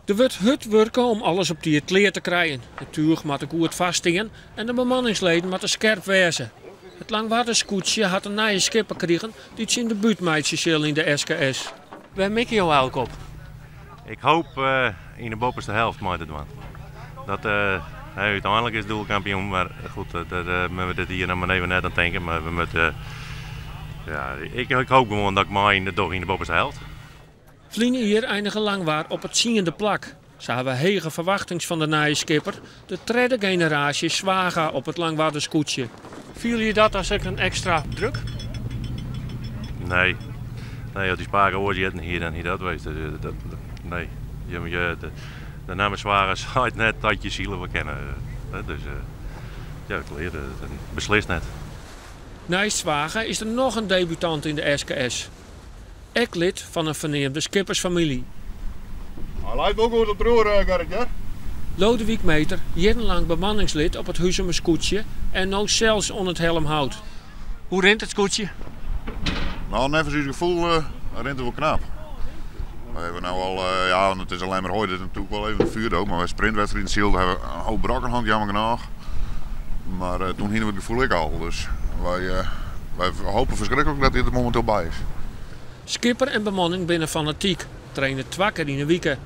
Er wordt hard werken om alles op die kleer te krijgen. Het tuig moet er goed vaststingen en de bemanningsleden moeten scherp wezen. Het langwaterscootje had een nieuwe skipper gekregen die het in de buurtmeidjes in de SKS. Waar mik je jou eigenlijk op? Ik hoop in de bovenste helft maar te doen. Dat uiteindelijk is het doelkampioen, maar goed, we moeten hier nog maar even net aan denken. Maar we moeten, ik hoop gewoon dat ik maar toch in de bovenste helft. Vliegen hier eindigen langwaar op het ziende plak. Ze hebben hege verwachtings van de nieuwe skipper, de derde generatie Zwaga op het langwaterscootje. Viel je dat als een extra druk? Nee, als die spaken oor zitten hier dan niet dat weet. Nee, de naam Zwaga zou net dat je zielen wel kennen. Dus ja, dat beslist net. Naast Zwaga is er nog een debutant in de SKS. Ek lid van een verneemde skippersfamilie. Hij lijkt ook goed op broer, Gerrit, hè? Lodewijk Meter, jarenlang bemanningslid op het Huizumerscootje en nu zelfs onder het helmhout. Hoe rent het scootje? Nou, even zo'n gevoel, rent het wel knap. We hebben nou al, het is alleen maar hooi, dit is natuurlijk wel even een vuurdoop, maar bij sprintwedstrijden in Ziel hebben we een hoop brakkenhand, jammer genoeg. Maar toen hielden we het gevoel ik al, dus wij hopen verschrikkelijk dat hij er momenteel bij is. Skipper en bemanning binnen fanatiek, trainen 2 keer in de week.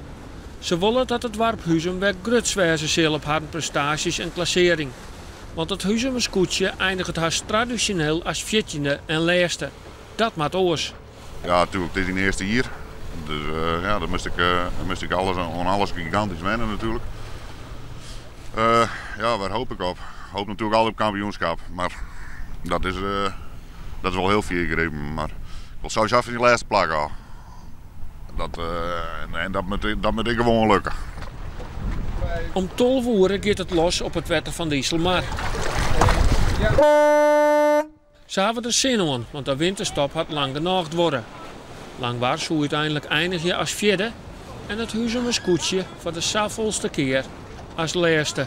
Ze willen dat het dorp Huizum weer grutswijzen zal op haar prestaties en klassering. Want het Huizumerscootje eindigt haast traditioneel als 14e en laatste. Dat maakt oors. Ja, natuurlijk, het is in de eerste hier. Dus dan moest ik alles gigantisch wennen natuurlijk. Waar hoop ik op? Ik hoop natuurlijk altijd op kampioenschap. Maar dat is wel heel veel gegrepen. Maar ik wil sowieso van die laatste plek al. Dat moet ik gewoon lukken. Om 12 uur gaat het los op het wetten van Dieselmar. Ze hebben er zin in, want de winterstop had lang genoeg worden. Langwaar zou uiteindelijk eindigen als 4e en het Huizumerscootje voor de zoveelste keer als laatste.